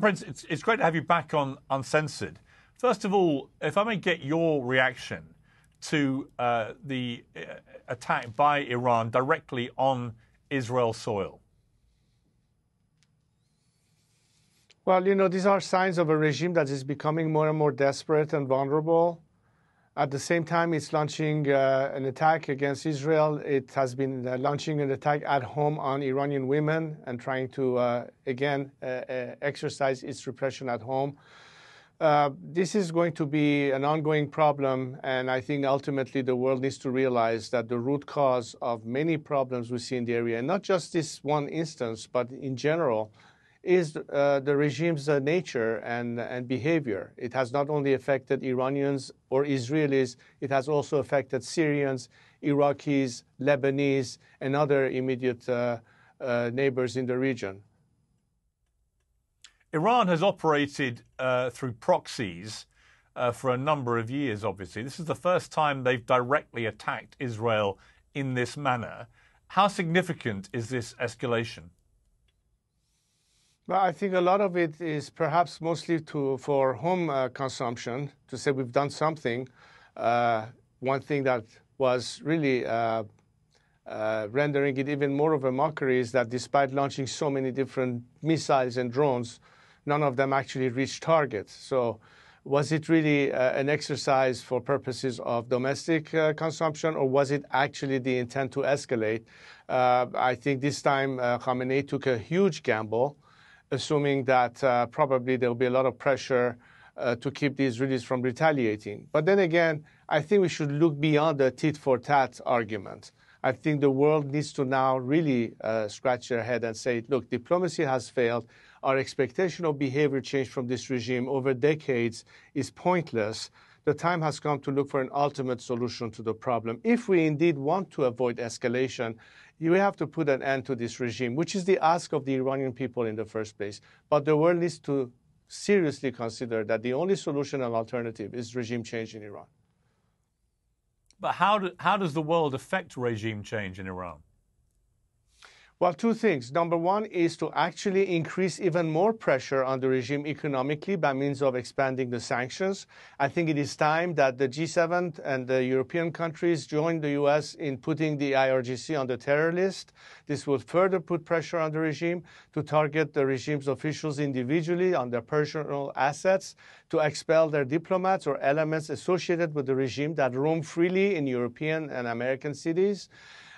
Prince, it's great to have you back on Uncensored. First of all, if I may get your reaction to the attack by Iran directly on Israel's soil. Well, you know, these are signs of a regime that is becoming more and more desperate and vulnerable. At the same time, it's launching an attack against Israel. It has been launching an attack at home on Iranian women and trying to, again, exercise its repression at home. This is going to be an ongoing problem, and I think ultimately the world needs to realize that the root cause of many problems we see in the area, and not just this one instance, but in general, is the regime's nature and behavior. It has not only affected Iranians or Israelis, it has also affected Syrians, Iraqis, Lebanese, and other immediate neighbors in the region. Iran has operated through proxies for a number of years, obviously. This is the first time they've directly attacked Israel in this manner. How significant is this escalation? Well, I think a lot of it is perhaps mostly for home consumption, to say we've done something. One thing that was really rendering it even more of a mockery is that despite launching so many different missiles and drones, none of them actually reached targets. So was it really an exercise for purposes of domestic consumption, or was it actually the intent to escalate? I think this time Khamenei took a huge gamble, assuming that probably there will be a lot of pressure to keep the Israelis from retaliating. But then again, I think we should look beyond the tit-for-tat argument. I think the world needs to now really scratch their head and say, look, diplomacy has failed. Our expectation of behavior change from this regime over decades is pointless. The time has come to look for an ultimate solution to the problem. If we indeed want to avoid escalation, you have to put an end to this regime, which is the ask of the Iranian people in the first place. But the world needs to seriously consider that the only solution and alternative is regime change in Iran. But how does the world affect regime change in Iran? Well, two things. Number one is to actually increase even more pressure on the regime economically by means of expanding the sanctions. I think it is time that the G7 and the European countries join the U.S. in putting the IRGC on the terror list. This will further put pressure on the regime to target the regime's officials individually on their personal assets, to expel their diplomats or elements associated with the regime that roam freely in European and American cities.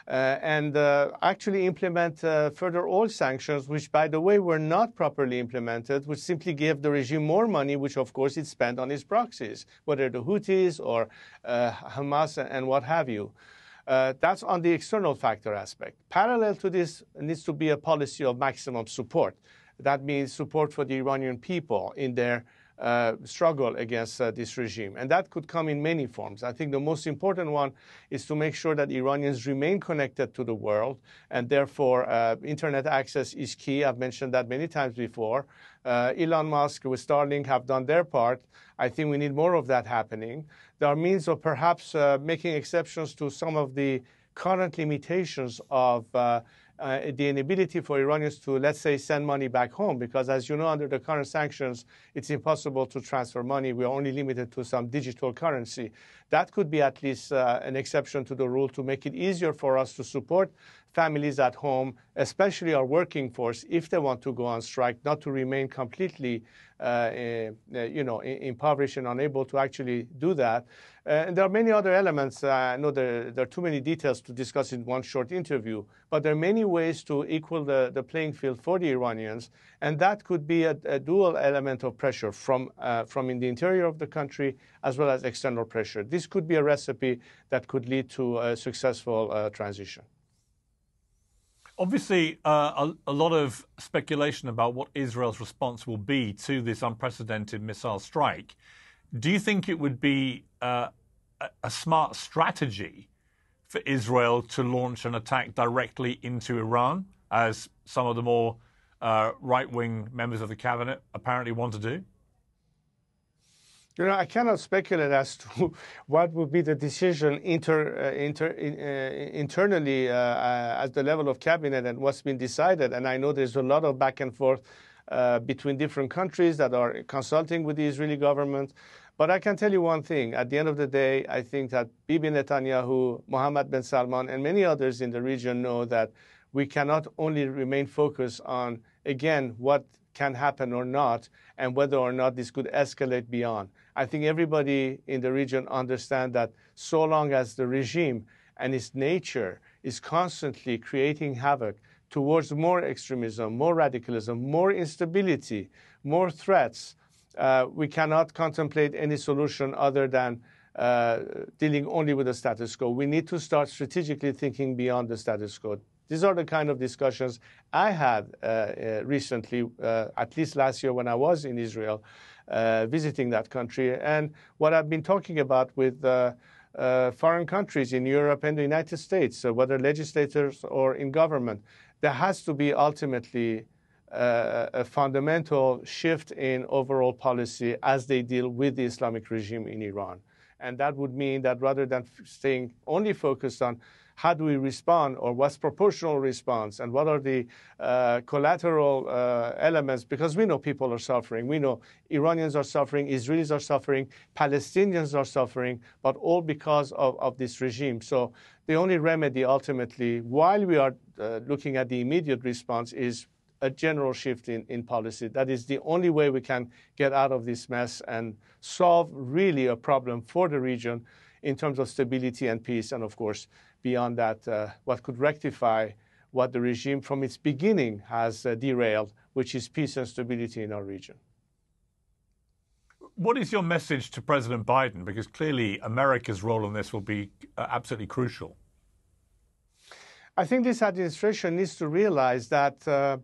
And actually implement further oil sanctions, which, by the way, were not properly implemented, which simply gave the regime more money, which, of course, it spent on its proxies, whether the Houthis or Hamas and what have you. That's on the external factor aspect. Parallel to this needs to be a policy of maximum support. That means support for the Iranian people in their struggle against this regime. And that could come in many forms. I think the most important one is to make sure that Iranians remain connected to the world, and therefore internet access is key. I've mentioned that many times before. Elon Musk with Starlink have done their part. I think we need more of that happening. There are means of perhaps making exceptions to some of the current limitations of the inability for Iranians to, let's say, send money back home, because as you know, under the current sanctions, it's impossible to transfer money. We are only limited to some digital currency. That could be at least an exception to the rule to make it easier for us to support families at home, especially our working force, if they want to go on strike, not to remain completely impoverished and unable to actually do that. And there are many other elements. I know there are too many details to discuss in one short interview, but there are many ways to equal the playing field for the Iranians, and that could be a dual element of pressure from in the interior of the country as well as external pressure. This could be a recipe that could lead to a successful transition. Obviously, a lot of speculation about what Israel's response will be to this unprecedented missile strike. Do you think it would be a smart strategy for Israel to launch an attack directly into Iran, as some of the more right-wing members of the cabinet apparently want to do? You know, I cannot speculate as to what would be the decision internally at the level of cabinet and what's been decided. And I know there's a lot of back and forth between different countries that are consulting with the Israeli government. But I can tell you one thing. At the end of the day, I think that Bibi Netanyahu, Mohammed bin Salman, and many others in the region know that we cannot only remain focused on, again, what can happen or not, and whether or not this could escalate beyond. I think everybody in the region understands that so long as the regime and its nature is constantly creating havoc towards more extremism, more radicalism, more instability, more threats, we cannot contemplate any solution other than dealing only with the status quo. We need to start strategically thinking beyond the status quo. These are the kind of discussions I had recently, at least last year when I was in Israel, visiting that country, and what I've been talking about with foreign countries in Europe and the United States, whether legislators or in government. There has to be ultimately a fundamental shift in overall policy as they deal with the Islamic regime in Iran. And that would mean that rather than staying only focused on how do we respond or what's proportional response and what are the collateral elements, because we know people are suffering. We know Iranians are suffering, Israelis are suffering, Palestinians are suffering, but all because of this regime. So the only remedy ultimately, while we are looking at the immediate response, is a general shift in policy. That is the only way we can get out of this mess and solve really a problem for the region in terms of stability and peace, and of course, beyond that, what could rectify what the regime from its beginning has derailed, which is peace and stability in our region. What is your message to President Biden? Because clearly America's role in this will be absolutely crucial. I think this administration needs to realize that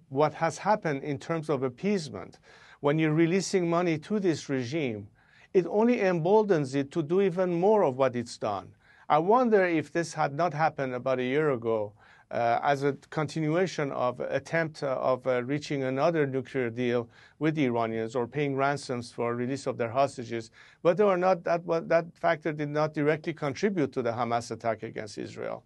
what has happened in terms of appeasement, when you're releasing money to this regime, it only emboldens it to do even more of what it's done. I wonder if this had not happened about a year ago as a continuation of attempt of reaching another nuclear deal with the Iranians or paying ransoms for release of their hostages, whether or not that factor did not directly contribute to the Hamas attack against Israel.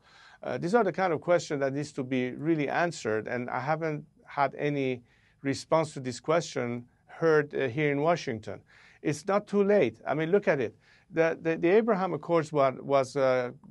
These are the kind of questions that needs to be really answered, and I haven't had any response to this question heard here in Washington. It's not too late. I mean, look at it. The Abraham Accords was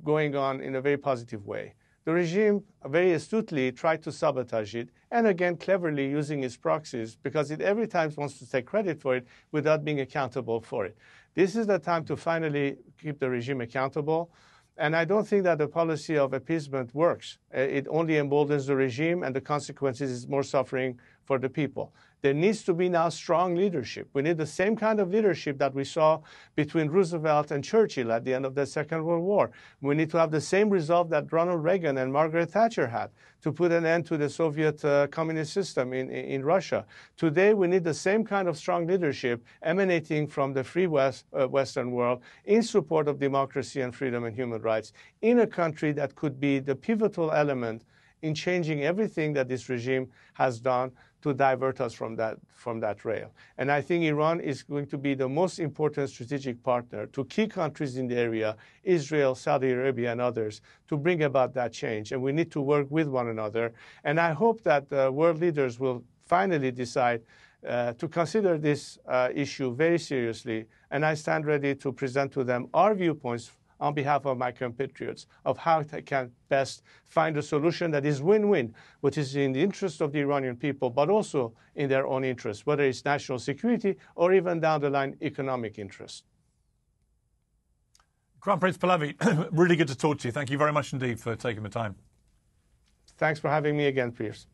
going on in a very positive way. The regime very astutely tried to sabotage it, and again, cleverly using its proxies, because it every time wants to take credit for it without being accountable for it. This is the time to finally keep the regime accountable. And I don't think that the policy of appeasement works. It only emboldens the regime, and the consequences is more suffering for the people. There needs to be now strong leadership. We need the same kind of leadership that we saw between Roosevelt and Churchill at the end of the Second World War. We need to have the same resolve that Ronald Reagan and Margaret Thatcher had to put an end to the Soviet communist system in Russia. Today, we need the same kind of strong leadership emanating from the free Western world in support of democracy and freedom and human rights in a country that could be the pivotal element in changing everything that this regime has done to divert us from that rail. And I think Iran is going to be the most important strategic partner to key countries in the area, Israel, Saudi Arabia, and others, to bring about that change. And we need to work with one another. And I hope that world leaders will finally decide to consider this issue very seriously. And I stand ready to present to them our viewpoints on behalf of my compatriots of how they can best find a solution that is win-win, which is in the interest of the Iranian people, but also in their own interest, whether it's national security or even down the line economic interest. Crown Prince Pahlavi, really good to talk to you. Thank you very much indeed for taking the time. Thanks for having me again, Piers.